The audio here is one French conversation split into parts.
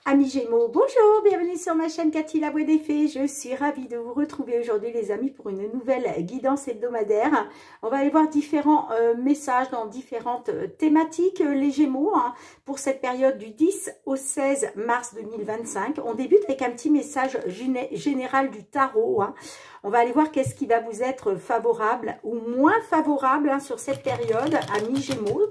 Amis Gémeaux, bonjour, bienvenue sur ma chaîne Cathy la Voix des Fées. Je suis ravie de vous retrouver aujourd'hui les amis pour une nouvelle guidance hebdomadaire. On va aller voir différents messages dans différentes thématiques, les Gémeaux, pour cette période du 10 au 16 mars 2025. On débute avec un petit message général du tarot. On va aller voir qu'est-ce qui va vous être favorable ou moins favorable sur cette période, amis Gémeaux.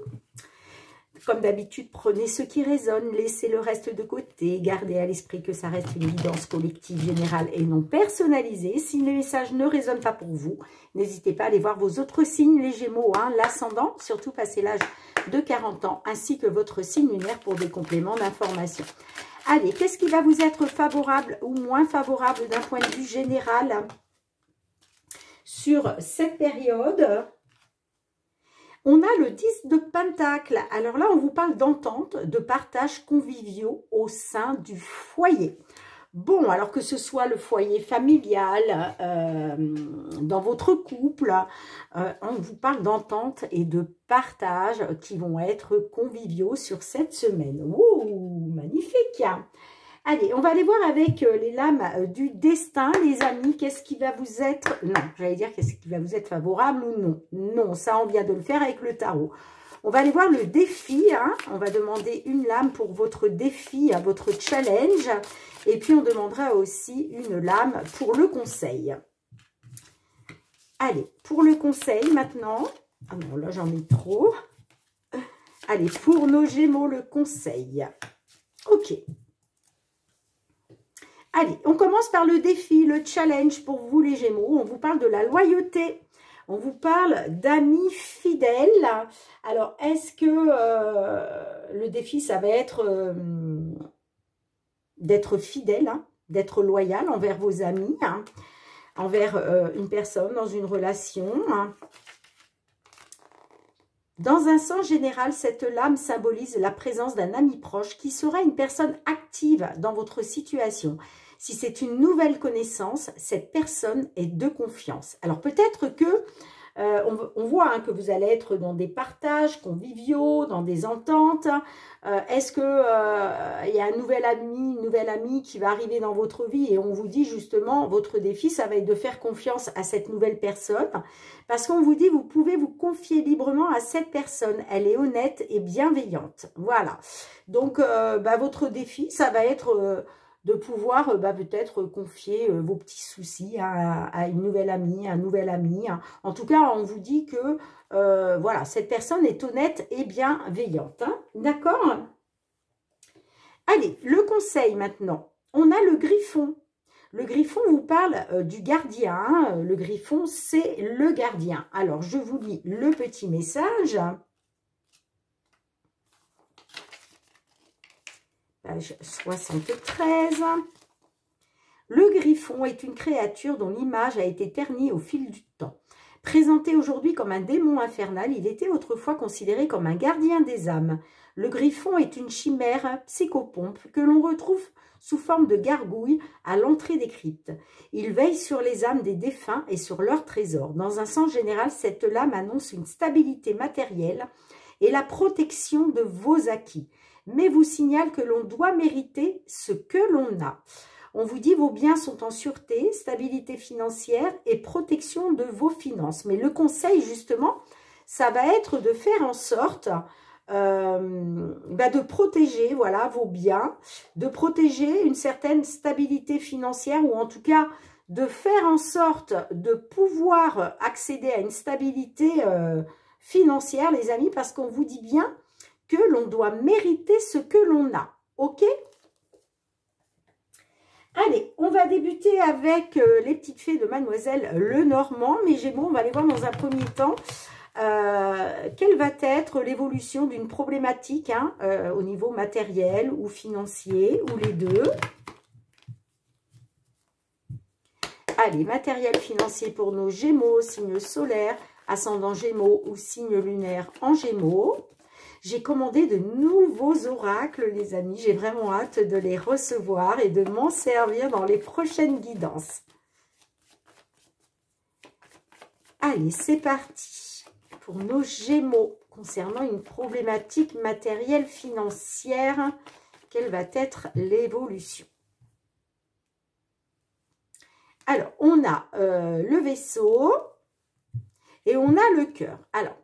Comme d'habitude, prenez ce qui résonne, laissez le reste de côté, gardez à l'esprit que ça reste une guidance collective générale et non personnalisée. Si le message ne résonne pas pour vous, n'hésitez pas à aller voir vos autres signes, les Gémeaux, l'ascendant, surtout passé l'âge de 40 ans, ainsi que votre signe lunaire pour des compléments d'information. Allez, qu'est-ce qui va vous être favorable ou moins favorable d'un point de vue général sur cette période ? On a le 10 de Pentacle. Alors là, on vous parle d'entente, de partage conviviaux au sein du foyer. Bon, alors que ce soit le foyer familial, dans votre couple, on vous parle d'entente et de partage qui vont être conviviaux sur cette semaine. Ouh, magnifique! Allez, on va aller voir avec les lames du destin, les amis, qu'est-ce qui va vous être... Non, j'allais dire qu'est-ce qui va vous être favorable ou non. Non, ça, on vient de le faire avec le tarot. On va aller voir le défi. On va demander une lame pour votre défi, votre challenge. Et puis, on demandera aussi une lame pour le conseil. Allez, pour le conseil maintenant. Ah non, là, j'en ai trop. Allez, pour nos Gémeaux, le conseil. Ok. Allez, on commence par le défi, le challenge pour vous les Gémeaux. On vous parle de la loyauté. On vous parle d'amis fidèles. Alors, est-ce que le défi, ça va être d'être fidèle, d'être loyal envers vos amis, envers une personne dans une relation. Dans un sens général, cette lame symbolise la présence d'un ami proche qui sera une personne active dans votre situation. Si c'est une nouvelle connaissance, cette personne est de confiance. Alors peut-être que, on voit que vous allez être dans des partages conviviaux, dans des ententes. Est-ce que il y a un nouvel ami, une nouvelle amie qui va arriver dans votre vie et on vous dit justement, votre défi, ça va être de faire confiance à cette nouvelle personne. Parce qu'on vous dit, vous pouvez vous confier librement à cette personne. Elle est honnête et bienveillante. Voilà. Donc, votre défi, ça va être... de pouvoir peut-être confier vos petits soucis à une nouvelle amie, un nouvel ami. En tout cas, on vous dit que voilà, cette personne est honnête et bienveillante. D'accord? Allez, le conseil maintenant. On a le griffon. Le griffon vous parle du gardien. Le griffon, c'est le gardien. Alors, je vous lis le petit message. Page 73. Le griffon est une créature dont l'image a été ternie au fil du temps. Présenté aujourd'hui comme un démon infernal, il était autrefois considéré comme un gardien des âmes. Le griffon est une chimère psychopompe que l'on retrouve sous forme de gargouille à l'entrée des cryptes. Il veille sur les âmes des défunts et sur leurs trésors. Dans un sens général, cette lame annonce une stabilité matérielle et la protection de vos acquis, mais vous signale que l'on doit mériter ce que l'on a. On vous dit vos biens sont en sûreté, stabilité financière et protection de vos finances. Mais le conseil, justement, ça va être de faire en sorte de protéger vos biens, de protéger une certaine stabilité financière ou en tout cas de faire en sorte de pouvoir accéder à une stabilité financière, les amis, parce qu'on vous dit bien que l'on doit mériter ce que l'on a. Ok ? Allez, on va débuter avec les petites fées de Mademoiselle Lenormand. Mes Gémeaux, on va aller voir dans un premier temps quelle va être l'évolution d'une problématique au niveau matériel ou financier, ou les deux. Allez, matériel financier pour nos Gémeaux, signe solaire, ascendant Gémeaux ou signe lunaire en Gémeaux. J'ai commandé de nouveaux oracles, les amis. J'ai vraiment hâte de les recevoir et de m'en servir dans les prochaines guidances. Allez, c'est parti pour nos Gémeaux concernant une problématique matérielle financière quelle va être l'évolution? Alors, on a le vaisseau et on a le cœur. Alors,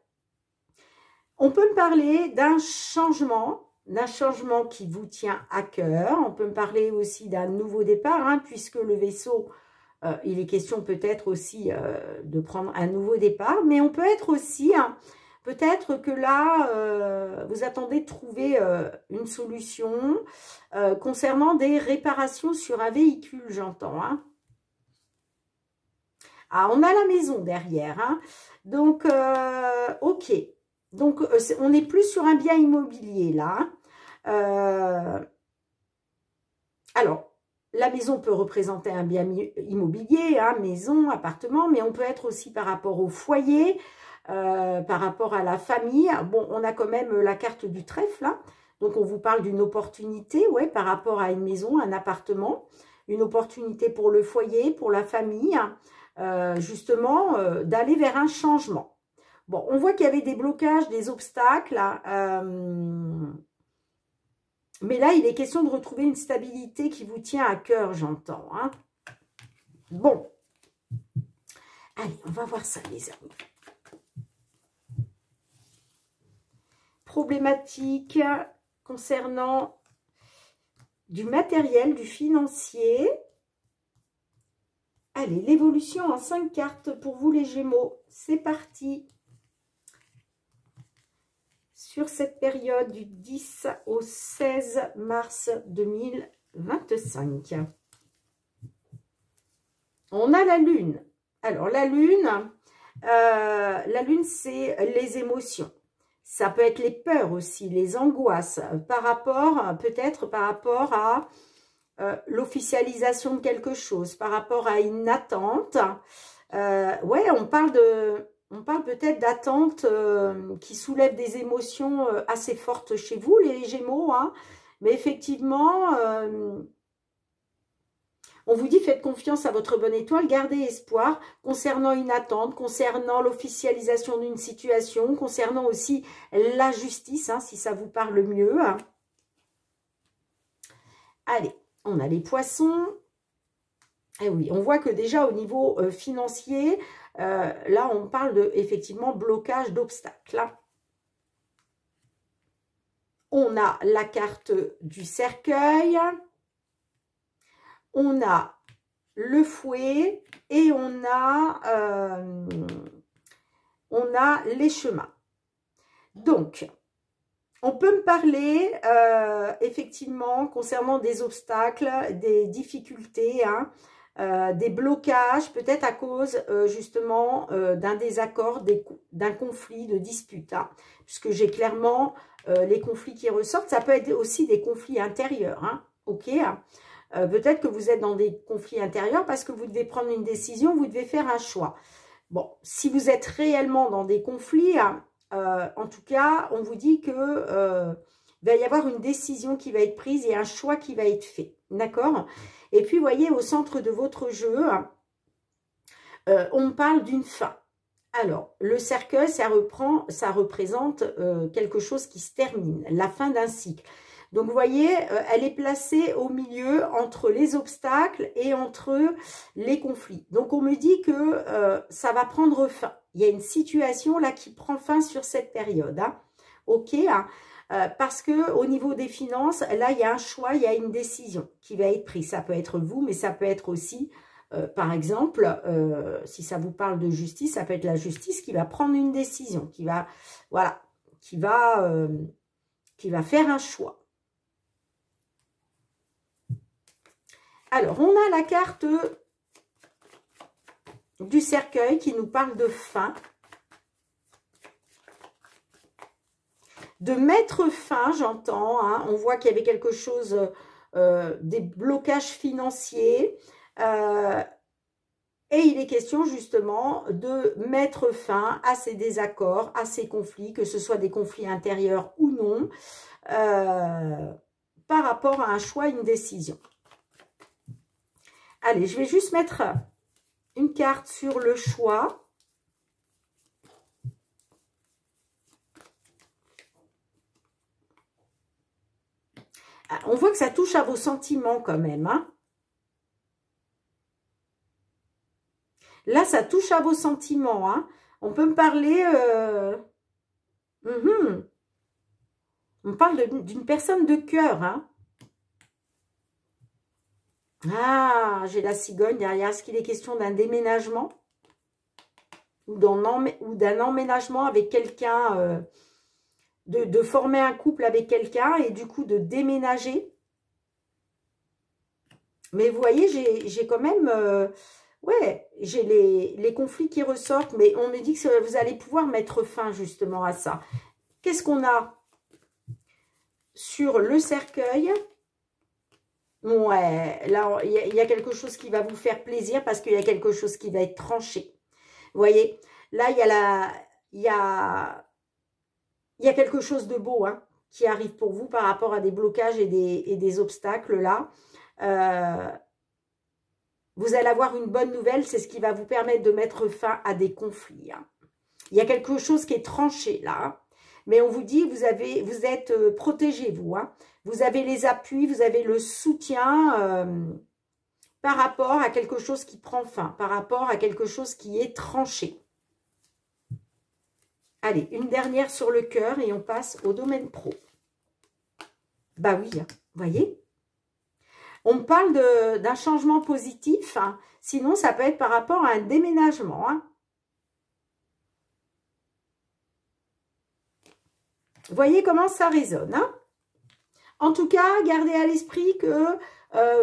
on peut me parler d'un changement qui vous tient à cœur. On peut me parler aussi d'un nouveau départ, hein, puisque le vaisseau, il est question peut-être aussi de prendre un nouveau départ. Mais on peut être aussi, hein, peut-être que là, vous attendez de trouver une solution concernant des réparations sur un véhicule, j'entends. Hein. Ah, on a la maison derrière. Hein. Donc, ok. Donc, on est plus sur un bien immobilier, là. Alors, la maison peut représenter un bien immobilier, hein, maison, appartement, mais on peut être aussi par rapport au foyer, par rapport à la famille. Bon, on a quand même la carte du trèfle, là. Donc, on vous parle d'une opportunité, ouais, par rapport à une maison, un appartement. Une opportunité pour le foyer, pour la famille, justement, d'aller vers un changement. Bon, on voit qu'il y avait des blocages, des obstacles, mais là, il est question de retrouver une stabilité qui vous tient à cœur, j'entends. Hein. Bon, allez, on va voir ça, les amis. Problématique concernant du matériel, du financier. Allez, l'évolution en 5 cartes pour vous, les Gémeaux. C'est parti. Sur cette période du 10 au 16 mars 2025. On a la Lune. Alors, la Lune, c'est les émotions. Ça peut être les peurs aussi, les angoisses, peut-être par rapport à l'officialisation de quelque chose, par rapport à une attente. Ouais, on parle peut-être d'attente qui soulève des émotions assez fortes chez vous, les Gémeaux. Hein. Mais effectivement, on vous dit, faites confiance à votre bonne étoile, gardez espoir concernant une attente, concernant l'officialisation d'une situation, concernant aussi la justice, hein, si ça vous parle mieux. Hein. Allez, on a les poissons. Eh oui, on voit que déjà au niveau financier, là on parle de effectivement blocage d'obstacles. Hein. On a la carte du cercueil. On a le fouet et on a les chemins. Donc, on peut me parler effectivement concernant des obstacles, des difficultés, hein, des blocages, peut-être à cause justement d'un désaccord, d'un conflit, de dispute. Hein, puisque j'ai clairement les conflits qui ressortent. Ça peut être aussi des conflits intérieurs. Hein, ok, hein. Peut-être que vous êtes dans des conflits intérieurs parce que vous devez prendre une décision, vous devez faire un choix. Bon, si vous êtes réellement dans des conflits, hein, en tout cas, on vous dit que va y avoir une décision qui va être prise et un choix qui va être fait. D'accord? Et puis, vous voyez, au centre de votre jeu, on parle d'une fin. Alors, le cercueil, ça représente quelque chose qui se termine, la fin d'un cycle. Donc, vous voyez, elle est placée au milieu entre les obstacles et entre les conflits. Donc, on me dit que ça va prendre fin. Il y a une situation là qui prend fin sur cette période. Hein. Ok, hein, parce que au niveau des finances, là, il y a un choix, il y a une décision qui va être prise. Ça peut être vous, mais ça peut être aussi, par exemple, si ça vous parle de justice, ça peut être la justice qui va prendre une décision, qui va, voilà, qui va faire un choix. Alors, on a la carte du cercueil qui nous parle de fin. De mettre fin, j'entends. Hein, on voit qu'il y avait quelque chose, des blocages financiers. Et il est question justement de mettre fin à ces désaccords, à ces conflits, que ce soit des conflits intérieurs ou non, par rapport à un choix, une décision. Allez, je vais juste mettre une carte sur le choix. On voit que ça touche à vos sentiments quand même. Hein. Là, ça touche à vos sentiments. Hein. On peut me parler... On parle d'une personne de cœur. Hein. Ah, j'ai la cigogne derrière. Est-ce qu'il est question d'un déménagement ou d'un emménagement avec quelqu'un, de former un couple avec quelqu'un et du coup de déménager? Mais vous voyez, j'ai quand même... ouais, j'ai les conflits qui ressortent, mais on me dit que vous allez pouvoir mettre fin justement à ça. Qu'est-ce qu'on a sur le cercueil? Ouais, là, il y a quelque chose qui va vous faire plaisir parce qu'il y a quelque chose qui va être tranché. Vous voyez, là, il y a quelque chose de beau hein, qui arrive pour vous par rapport à des blocages et des obstacles là. Vous allez avoir une bonne nouvelle, c'est ce qui va vous permettre de mettre fin à des conflits. Hein. Il y a quelque chose qui est tranché là. Hein. Mais on vous dit, vous êtes protégés, vous. Hein. Vous avez les appuis, vous avez le soutien par rapport à quelque chose qui prend fin, par rapport à quelque chose qui est tranché. Allez, une dernière sur le cœur et on passe au domaine pro. Bah oui, hein, vous voyez. On me parle d'un changement positif, hein. Sinon ça peut être par rapport à un déménagement. Hein. Vous voyez comment ça résonne. Hein. En tout cas, gardez à l'esprit que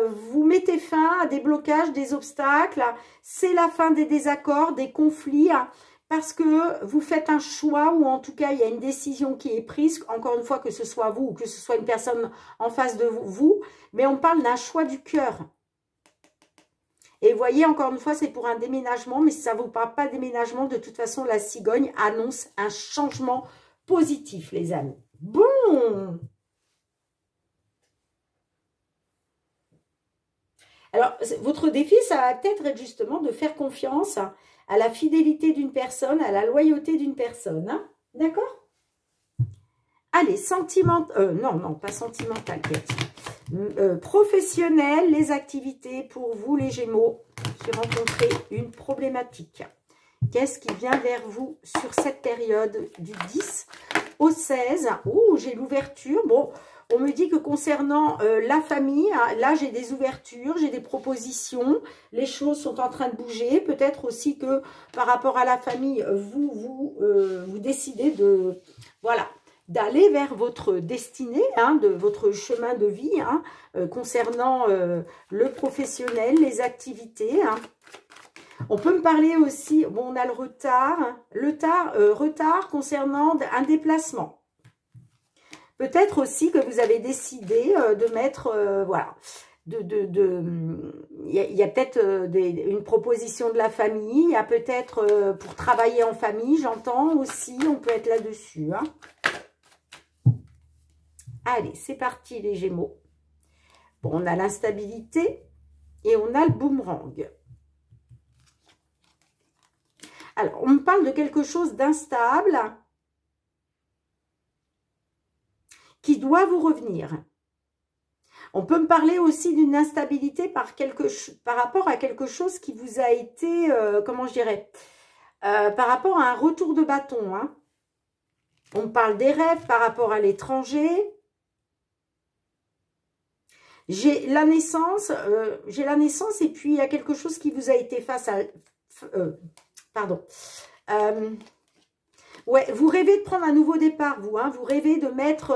vous mettez fin à des blocages, des obstacles. C'est la fin des désaccords, des conflits. Hein, parce que vous faites un choix ou en tout cas, il y a une décision qui est prise. Encore une fois, que ce soit vous ou que ce soit une personne en face de vous. Mais on parle d'un choix du cœur. Et vous voyez, encore une fois, c'est pour un déménagement. Mais si ça ne vous parle pas de déménagement, de toute façon, la cigogne annonce un changement positif, les amis. Bon. Alors, votre défi, ça va peut-être être justement de faire confiance à la fidélité d'une personne, à la loyauté d'une personne. Hein. D'accord? Allez, non, pas sentimental, professionnel, les activités pour vous, les Gémeaux, qui rencontrez une problématique. Qu'est-ce qui vient vers vous sur cette période du 10 au 16? Oh, j'ai l'ouverture. Bon, on me dit que concernant la famille, hein, là, j'ai des ouvertures, j'ai des propositions. Les choses sont en train de bouger. Peut-être aussi que par rapport à la famille, vous décidez de... Voilà, d'aller vers votre destinée, hein, de votre chemin de vie, hein, concernant le professionnel, les activités, hein. On peut me parler aussi, bon, on a le retard, hein, retard concernant un déplacement. Peut-être aussi que vous avez décidé de mettre, voilà, il y a peut-être une proposition de la famille, il y a peut-être pour travailler en famille, j'entends aussi, on peut être là-dessus. Hein. Allez, c'est parti les Gémeaux. Bon, on a l'instabilité et on a le boomerang. Alors, on me parle de quelque chose d'instable qui doit vous revenir. On peut me parler aussi d'une instabilité par rapport à quelque chose qui vous a été, comment je dirais, par rapport à un retour de bâton. Hein. On me parle des rêves par rapport à l'étranger. J'ai la naissance et puis il y a quelque chose qui vous a été face à... pardon. Ouais, vous rêvez de prendre un nouveau départ, vous. Hein, vous rêvez de mettre...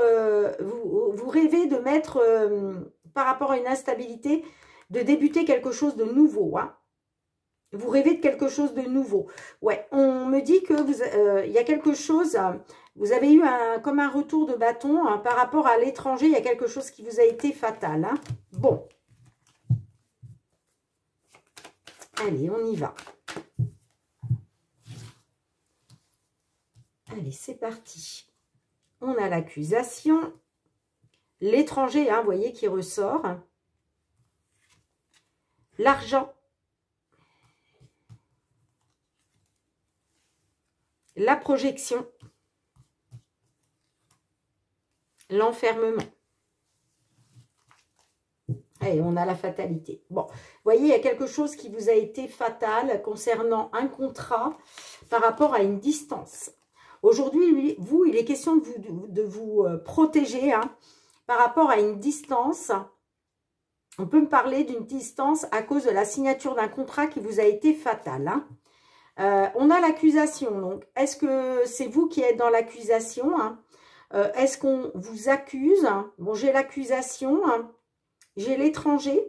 vous rêvez de mettre, par rapport à une instabilité, de débuter quelque chose de nouveau. Hein. Vous rêvez de quelque chose de nouveau. Ouais, on me dit que il y a quelque chose... vous avez eu comme un retour de bâton hein, par rapport à l'étranger. Il y a quelque chose qui vous a été fatal. Hein. Bon. Allez, on y va. Allez, c'est parti. On a l'accusation. L'étranger, hein, vous voyez, qui ressort. L'argent. La projection. L'enfermement. Et on a la fatalité. Bon, vous voyez, il y a quelque chose qui vous a été fatal concernant un contrat par rapport à une distance. Aujourd'hui, vous, il est question de vous protéger hein, par rapport à une distance. On peut me parler d'une distance à cause de la signature d'un contrat qui vous a été fatal. Hein. On a l'accusation. Donc, est-ce que c'est vous qui êtes dans l'accusation hein? Est-ce qu'on vous accuse? Bon, j'ai l'accusation. Hein. J'ai l'étranger.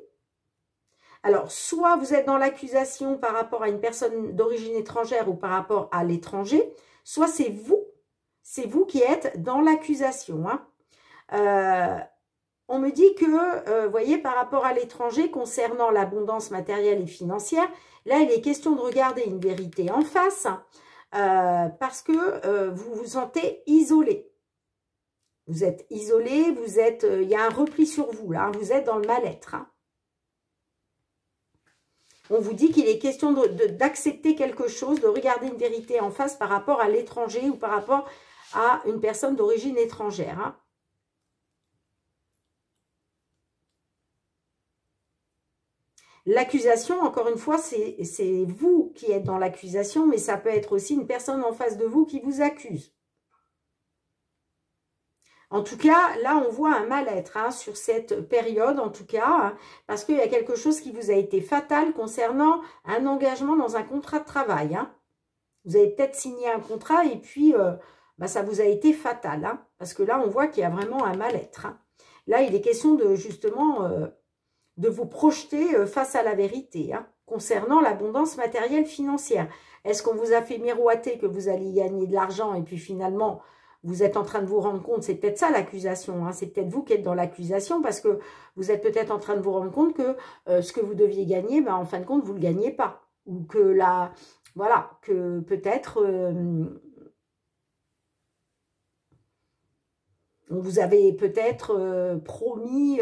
Alors, soit vous êtes dans l'accusation par rapport à une personne d'origine étrangère ou par rapport à l'étranger, soit c'est vous qui êtes dans l'accusation. Hein. On me dit que, vous voyez, par rapport à l'étranger, concernant l'abondance matérielle et financière, là, il est question de regarder une vérité en face parce que vous vous sentez isolé. Vous êtes isolé, il y a un repli sur vous, là, hein, vous êtes dans le mal-être. Hein. On vous dit qu'il est question d'accepter quelque chose, de regarder une vérité en face par rapport à l'étranger ou par rapport à une personne d'origine étrangère. Hein. L'accusation, encore une fois, c'est vous qui êtes dans l'accusation, mais ça peut être aussi une personne en face de vous qui vous accuse. En tout cas, là, on voit un mal-être hein, sur cette période, en tout cas, hein, parce qu'il y a quelque chose qui vous a été fatal concernant un engagement dans un contrat de travail. Hein. Vous avez peut-être signé un contrat et puis ça vous a été fatal, hein, parce que là, on voit qu'il y a vraiment un mal-être. Hein. Là, il est question de justement de vous projeter face à la vérité hein, concernant l'abondance matérielle financière. Est-ce qu'on vous a fait miroiter que vous alliez gagner de l'argent et puis finalement... Vous êtes en train de vous rendre compte, c'est peut-être ça l'accusation, hein, c'est peut-être vous qui êtes dans l'accusation parce que vous êtes peut-être en train de vous rendre compte que ce que vous deviez gagner, en fin de compte, vous ne le gagnez pas. Ou que voilà, que peut-être on vous avait peut-être promis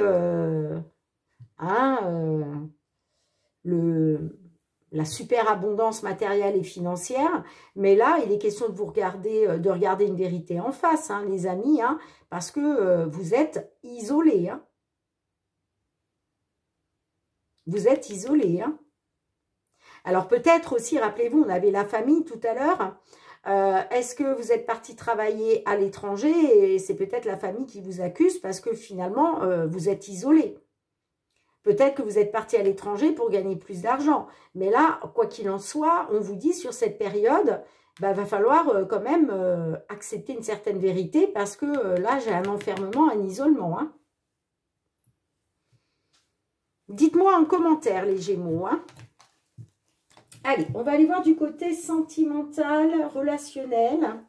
la super abondance matérielle et financière, mais là, il est question de vous regarder une vérité en face, hein, les amis, hein, parce que vous êtes isolés. Hein. Vous êtes isolés. Hein. Alors peut-être aussi, rappelez-vous, on avait la famille tout à l'heure. Est-ce que vous êtes parti travailler à l'étranger et c'est peut-être la famille qui vous accuse parce que finalement, vous êtes isolés. Peut-être que vous êtes parti à l'étranger pour gagner plus d'argent. Mais là, quoi qu'il en soit, on vous dit sur cette période, va falloir quand même accepter une certaine vérité parce que là, j'ai un enfermement, un isolement. Hein. Dites-moi en commentaire, les Gémeaux. Hein. Allez, on va aller voir du côté sentimental, relationnel.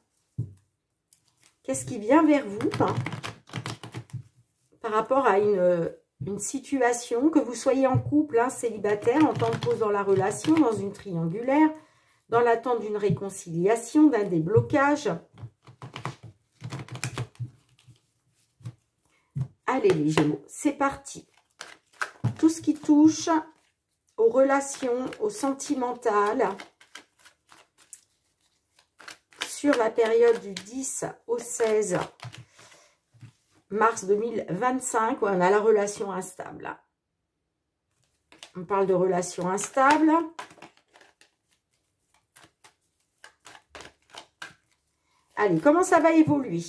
Qu'est-ce qui vient vers vous hein, par rapport à une situation, que vous soyez en couple, hein, célibataire, en temps de pause dans la relation, dans une triangulaire, dans l'attente d'une réconciliation, d'un déblocage. Allez les Gémeaux, c'est parti. Tout ce qui touche aux relations, au sentimental, sur la période du 10 au 16 mars 2025, on a la relation instable. On parle de relation instable. Allez, comment ça va évoluer?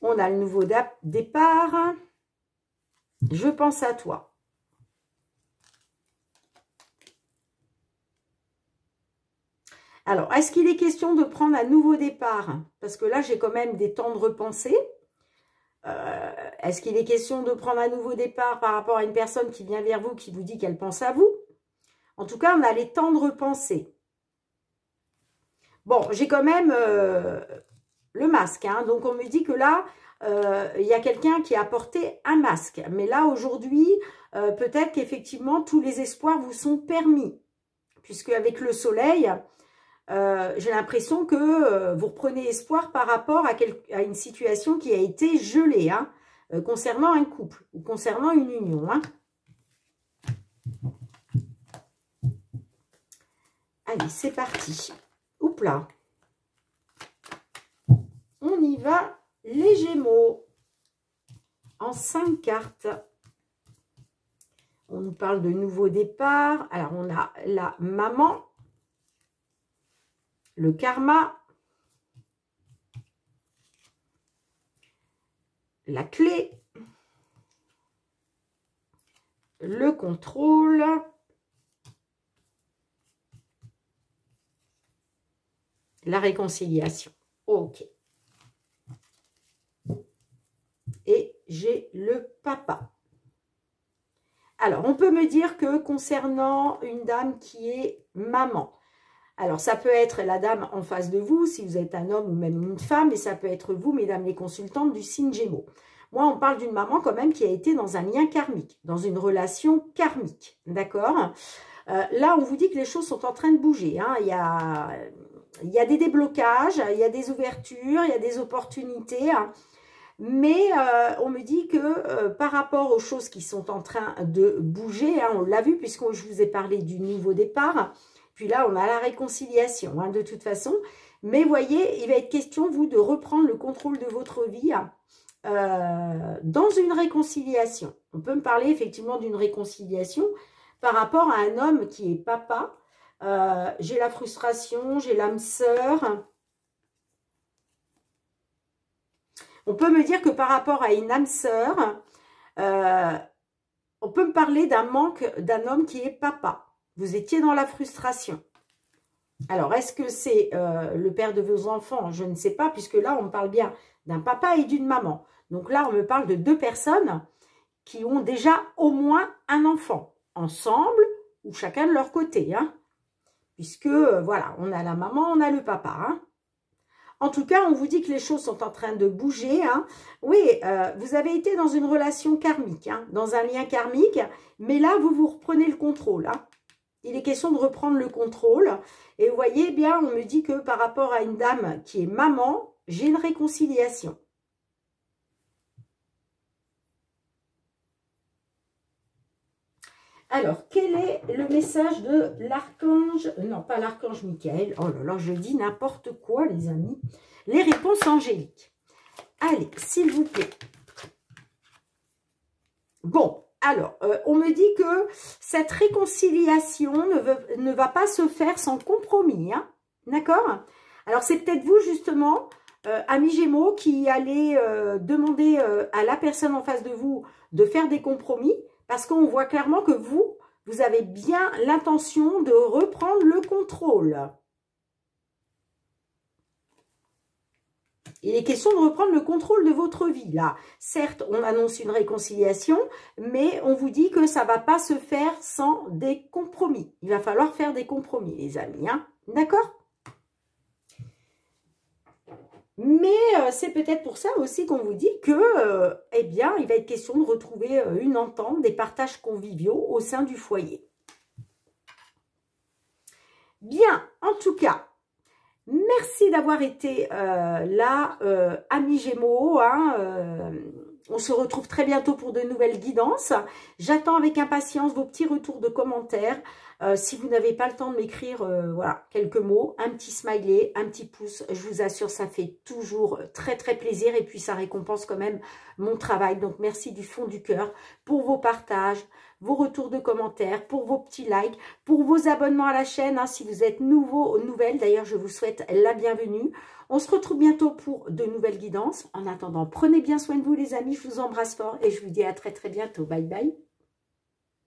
On a le nouveau départ. Je pense à toi. Alors, est-ce qu'il est question de prendre un nouveau départ? Parce que là, j'ai quand même des temps de repenser. Est-ce qu'il est question de prendre un nouveau départ par rapport à une personne qui vient vers vous, qui vous dit qu'elle pense à vous? En tout cas, on a les temps de repenser. Bon, j'ai quand même le masque. Hein, donc, on me dit que là, il y a quelqu'un qui a porté un masque. Mais là, aujourd'hui, peut-être qu'effectivement, tous les espoirs vous sont permis. Puisque avec le soleil... j'ai l'impression que vous reprenez espoir par rapport à une situation qui a été gelée, hein, concernant un couple ou concernant une union. Hein. Allez, c'est parti. Oups là. On y va, les Gémeaux. en 5 cartes. On nous parle de nouveau départ. Alors, on a la maman, le karma, la clé, le contrôle, la réconciliation. Ok. Et j'ai le papa. Alors, on peut me dire que concernant une dame qui est maman, alors ça peut être la dame en face de vous, si vous êtes un homme ou même une femme, et ça peut être vous, mesdames les consultantes du signe Gémeaux. Moi, on parle d'une maman quand même qui a été dans un lien karmique, dans une relation karmique, d'accord? Là, on vous dit que les choses sont en train de bouger, hein. Il y a des déblocages, il y a des ouvertures, il y a des opportunités, hein. Mais on me dit que par rapport aux choses qui sont en train de bouger, hein, on l'a vu puisque je vous ai parlé du nouveau départ, puis là on a la réconciliation, hein, de toute façon. Mais voyez, il va être question, vous, de reprendre le contrôle de votre vie dans une réconciliation. On peut me parler effectivement d'une réconciliation par rapport à un homme qui est papa. J'ai la frustration, j'ai l'âme sœur. On peut me dire que par rapport à une âme sœur, on peut me parler d'un manque d'un homme qui est papa. Vous étiez dans la frustration. Alors, est-ce que c'est le père de vos enfants? Je ne sais pas, puisque là, on me parle bien d'un papa et d'une maman. Donc là, on me parle de 2 personnes qui ont déjà au moins un enfant, ensemble ou chacun de leur côté, hein. Puisque, voilà, on a la maman, on a le papa, hein. En tout cas, on vous dit que les choses sont en train de bouger, hein. Oui, vous avez été dans une relation karmique, hein, dans un lien karmique, mais là, vous reprenez le contrôle, hein. Il est question de reprendre le contrôle. Et vous voyez bien, on me dit que par rapport à une dame qui est maman, j'ai une réconciliation. Alors, quel est le message de l'archange? Non, pas l'archange Michael. Oh là là, je dis n'importe quoi, les amis. Les réponses angéliques. Allez, s'il vous plaît. Bon, alors, on me dit que cette réconciliation ne va pas se faire sans compromis, hein, d'accord? Alors, c'est peut-être vous, justement, amis Gémeaux, qui allez demander à la personne en face de vous de faire des compromis, parce qu'on voit clairement que vous avez bien l'intention de reprendre le contrôle. Il est question de reprendre le contrôle de votre vie, là. Certes, on annonce une réconciliation, mais on vous dit que ça ne va pas se faire sans des compromis. Il va falloir faire des compromis, les amis, hein. D'accord ? Mais c'est peut-être pour ça aussi qu'on vous dit que, eh bien, il va être question de retrouver une entente, des partages conviviaux au sein du foyer. Bien, en tout cas, merci d'avoir été là, amis Gémeaux, hein, on se retrouve très bientôt pour de nouvelles guidances. J'attends avec impatience vos petits retours de commentaires. Si vous n'avez pas le temps de m'écrire voilà, quelques mots, un petit smiley, un petit pouce, je vous assure, ça fait toujours très très plaisir et puis ça récompense quand même mon travail. Donc merci du fond du cœur pour vos partages, vos retours de commentaires, pour vos petits likes, pour vos abonnements à la chaîne. Hein, si vous êtes nouveau, nouvelle, d'ailleurs je vous souhaite la bienvenue. On se retrouve bientôt pour de nouvelles guidances. En attendant, prenez bien soin de vous les amis, je vous embrasse fort et je vous dis à très très bientôt. Bye bye.